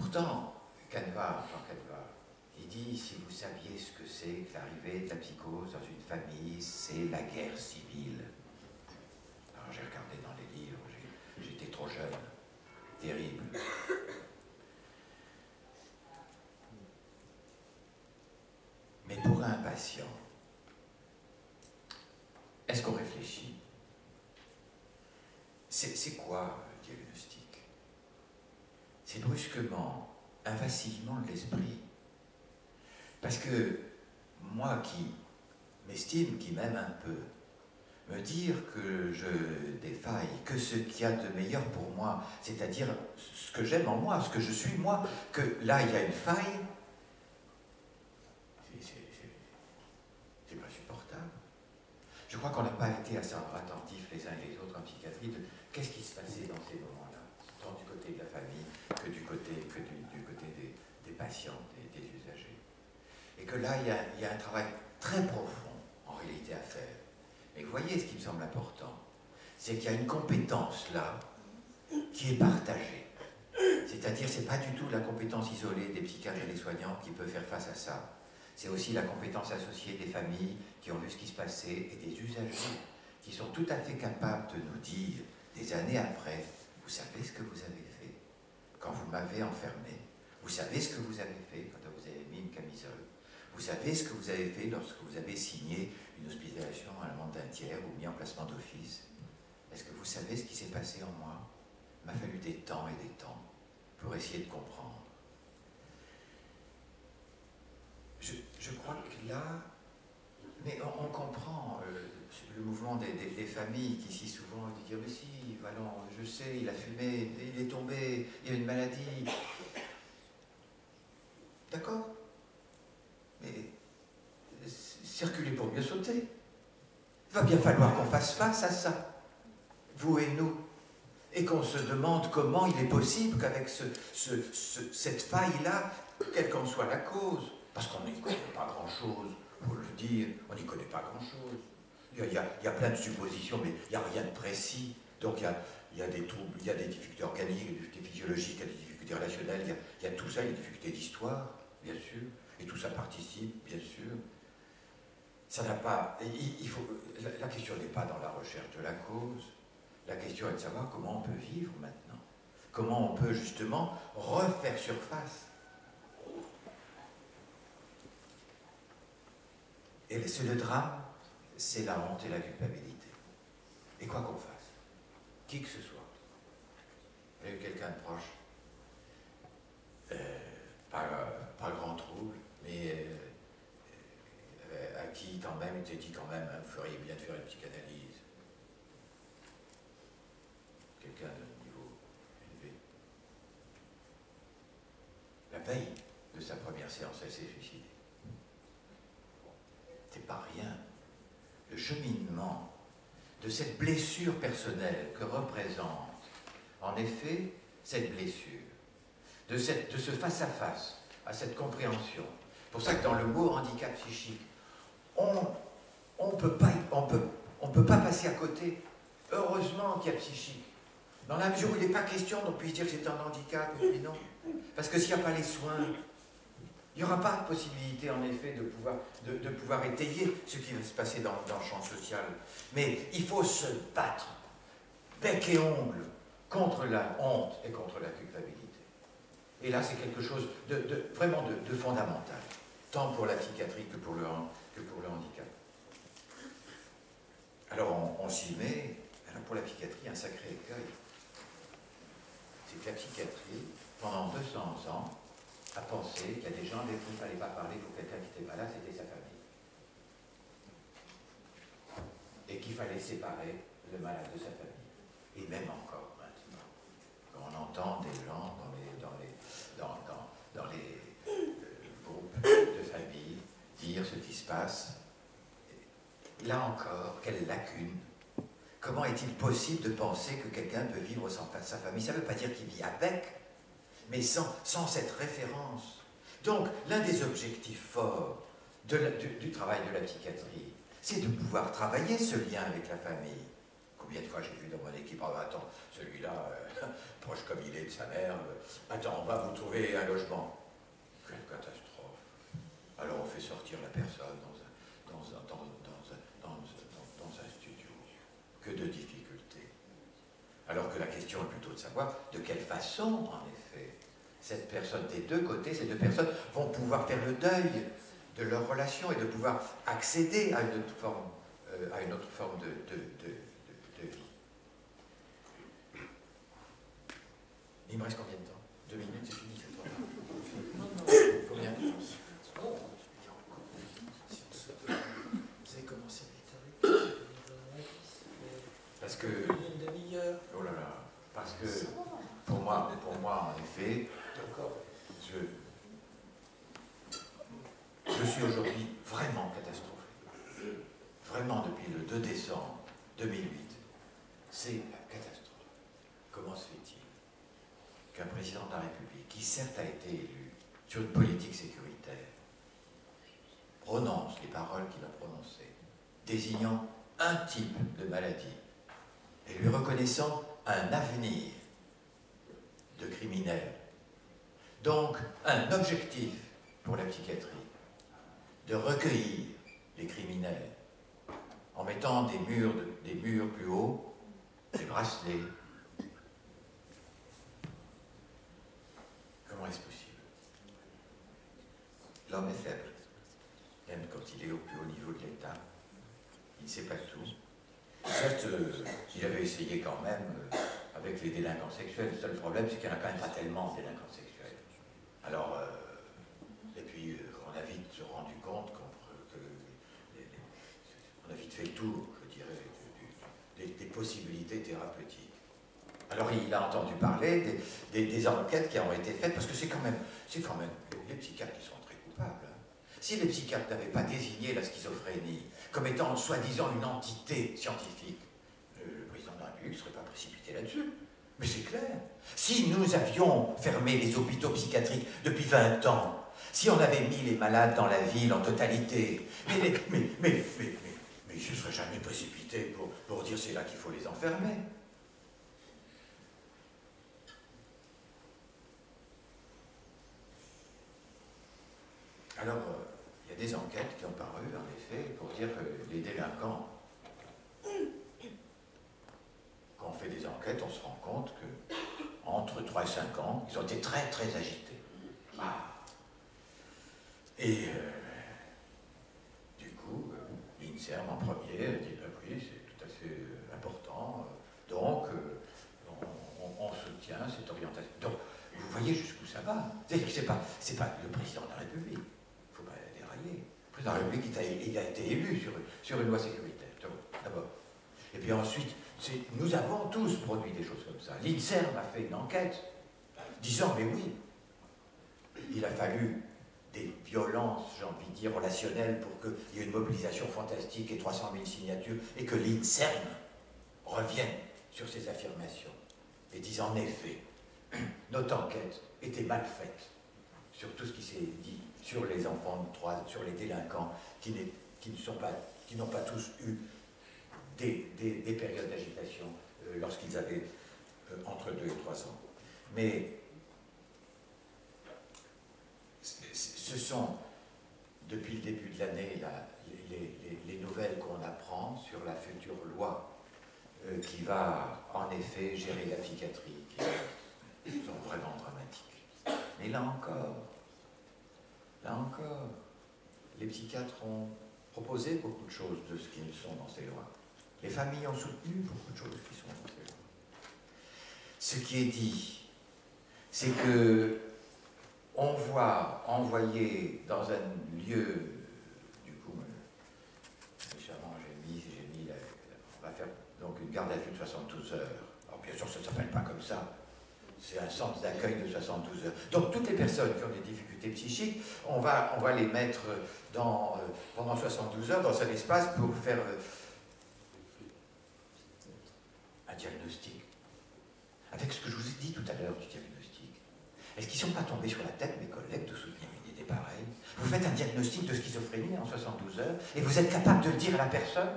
Pourtant, Caneva, Jean Caneva, il dit, si vous saviez ce que c'est que l'arrivée de la psychose dans une famille, c'est la guerre civile. Alors j'ai regardé dans les livres, j'étais trop jeune, terrible. Mais pour un patient, est-ce qu'on réfléchit? C'est quoi le diagnostic? C'est brusquement un vacillement de l'esprit. Parce que moi qui m'estime, qui m'aime un peu, me dire que je défaille, que ce qu'il y a de meilleur pour moi, c'est-à-dire ce que j'aime en moi, ce que je suis moi, que là il y a une faille, c'est pas supportable. Je crois qu'on n'a pas été assez attentifs les uns et les autres en psychiatrie de qu'est-ce qui se passait dans ces moments-là, tant du côté de la famille que du côté des patients, des usagers. Et que là, il y a un travail très profond, en réalité, à faire. Mais vous voyez, ce qui me semble important, c'est qu'il y a une compétence là qui est partagée. C'est-à-dire, ce n'est pas du tout la compétence isolée des psychiatres et des soignants qui peut faire face à ça. C'est aussi la compétence associée des familles qui ont vu ce qui se passait et des usagers qui sont tout à fait capables de nous dire, des années après, vous savez ce que vous avez fait quand vous m'avez enfermé, vous savez ce que vous avez fait quand vous avez mis une camisole, vous savez ce que vous avez fait lorsque vous avez signé une hospitalisation à l'amende d'un tiers ou mis en placement d'office. Est-ce que vous savez ce qui s'est passé en moi? Il m'a fallu des temps et des temps pour essayer de comprendre. Je crois que là, mais on comprend le mouvement des familles qui si souvent disent mais si, Valon, je sais, il a fumé, il est tombé, il a une maladie. D'accord? Mais circuler pour mieux sauter. Il va bien falloir qu'on fasse face à ça, vous et nous, et qu'on se demande comment il est possible qu'avec cette faille-là, quelle qu'en soit la cause, parce qu'on n'y connaît pas grand-chose, il faut le dire, on n'y connaît pas grand-chose. Il y a plein de suppositions, mais il n'y a rien de précis. Donc il y a des troubles, il y a des difficultés organiques, des difficultés physiologiques, il y a des difficultés relationnelles, il y a tout ça, il y a des difficultés d'histoire, bien sûr, et tout ça participe, bien sûr. Ça n'a pas. La question n'est pas dans la recherche de la cause. La question est de savoir comment on peut vivre maintenant. Comment on peut justement refaire surface. Et le drame, c'est la honte et la culpabilité. Et quoi qu'on fasse, qui que ce soit, il y a eu quelqu'un de proche, pas grand trouble, mais à qui quand même il te dit quand même, vous feriez bien de faire une psychanalyse. Quelqu'un de niveau élevé. La veille de sa première séance, elle s'est suicidée. C'est pas rien. Le cheminement de cette blessure personnelle que représente, en effet, cette blessure, de ce face-à-face, à cette compréhension. C'est pour ça que dans le mot handicap psychique, on peut pas passer à côté. Heureusement qu'il y a psychique. Dans la mesure où il n'est pas question d'on puisse dire que c'est un handicap, mais non. Parce que s'il n'y a pas les soins, il n'y aura pas de possibilité, en effet, de pouvoir étayer ce qui va se passer dans le champ social. Mais il faut se battre, bec et ongle, contre la honte et contre la culpabilité. Et là, c'est quelque chose vraiment de fondamental, tant pour la psychiatrie que pour le handicap. Alors, on s'y met. Alors, pour la psychiatrie, un sacré écueil. C'est que la psychiatrie, pendant 200 ans, a pensé qu'il y a des gens avec qui il ne fallait pas parler pour quelqu'un qui était malade, c'était sa famille. Et qu'il fallait séparer le malade de sa famille. Et même encore maintenant, quand on entend des gens dans les groupes de famille dire ce qui se passe, là encore, quelle lacune. Comment est-il possible de penser que quelqu'un peut vivre sans sa famille? Ça ne veut pas dire qu'il vit avec, mais sans cette référence. Donc, l'un des objectifs forts du travail de la psychiatrie, c'est de pouvoir travailler ce lien avec la famille. Combien de fois j'ai vu dans mon équipe, oh, attends, celui-là, proche comme il est de sa mère, attends, on va vous trouver un logement. Quelle catastrophe. Alors on fait sortir la personne dans un studio. Que de difficultés. Alors que la question est plutôt de savoir de quelle façon, en effet, cette personne des deux côtés, ces deux personnes vont pouvoir faire le deuil de leur relation et de pouvoir accéder à une autre forme, de vie. Il me reste combien de temps? 2 minutes, c'est fini cette fois. Combien? Vous avez commencé vite avec. Parce que. Une demi-heure. Oh là là. Parce que pour moi, en effet, je suis aujourd'hui vraiment catastrophé. Vraiment, depuis le 2 décembre 2008, c'est la catastrophe. Comment se fait-il qu'un président de la République, qui certes a été élu sur une politique sécuritaire, prononce les paroles qu'il a prononcées, désignant un type de maladie et lui reconnaissant un avenir de criminel, donc un objectif pour la psychiatrie, de recueillir les criminels en mettant des murs plus hauts, des bracelets. Comment est-ce possible? L'homme est faible, même quand il est au plus haut niveau de l'État. Il ne sait pas tout. Certes, il avait essayé quand même avec les délinquants sexuels. Le seul problème, c'est qu'il n'y en a quand même pas tellement de délinquants sexuels. Alors, et puis, on a vite se rendu compte qu'on a vite fait le tour, je dirais, des possibilités thérapeutiques. Alors, il a entendu parler des enquêtes qui ont été faites, parce que c'est quand même les psychiatres qui sont très coupables. Si les psychiatres n'avaient pas désigné la schizophrénie comme étant soi-disant une entité scientifique, le président de la République ne serait pas précipité là-dessus. Mais c'est clair. Si nous avions fermé les hôpitaux psychiatriques depuis 20 ans, si on avait mis les malades dans la ville en totalité, mais je ne serais jamais précipité pour dire c'est là qu'il faut les enfermer. Alors, il y a des enquêtes qui ont paru, en effet, pour dire que les délinquants, quand on fait des enquêtes, on se rend compte qu'entre 3 et 5 ans, ils ont été très, très agités. Et du coup, l'INSERM en premier a dit, ben oui, c'est tout à fait important, donc on soutient cette orientation. Donc, vous voyez jusqu'où ça va. C'est-à-dire que c'est pas le président de la République. Il ne faut pas dérailler. Le président de la République, il a été élu sur une loi sécuritaire, d'abord. Et puis ensuite, nous avons tous produit des choses comme ça. L'INSERM a fait une enquête disant, mais oui, il a fallu des violences, j'ai envie de dire, relationnelles pour qu'il y ait une mobilisation fantastique et 300 000 signatures, et que l'INSERM revienne sur ces affirmations et dise en effet, notre enquête était mal faite sur tout ce qui s'est dit sur les enfants de 3, sur les délinquants qui n'ont pas tous eu des périodes d'agitation lorsqu'ils avaient entre 2 et 3 ans. Mais ce sont, depuis le début de l'année, les nouvelles qu'on apprend sur la future loi qui va en effet gérer la psychiatrie, qui sont vraiment dramatiques. Mais là encore, les psychiatres ont proposé beaucoup de choses de ce qu'ils sont dans ces lois. Les familles ont soutenu beaucoup de choses qui sont dans ces lois. Ce qui est dit, c'est que on voit envoyer dans un lieu, du coup, méchamment, j'ai mis on va faire donc une garde à vue de 72 heures. Alors bien sûr, ça ne s'appelle pas comme ça. C'est un centre d'accueil de 72 heures. Donc toutes les personnes qui ont des difficultés psychiques, on va les mettre pendant 72 heures dans un espace pour faire un diagnostic. Avec ce que je vous ai dit tout à l'heure du diagnostic. Est-ce qu'ils ne sont pas tombés sur la tête, mes collègues, de soutenir une idée pareille? Vous faites un diagnostic de schizophrénie en 72 heures et vous êtes capable de le dire à la personne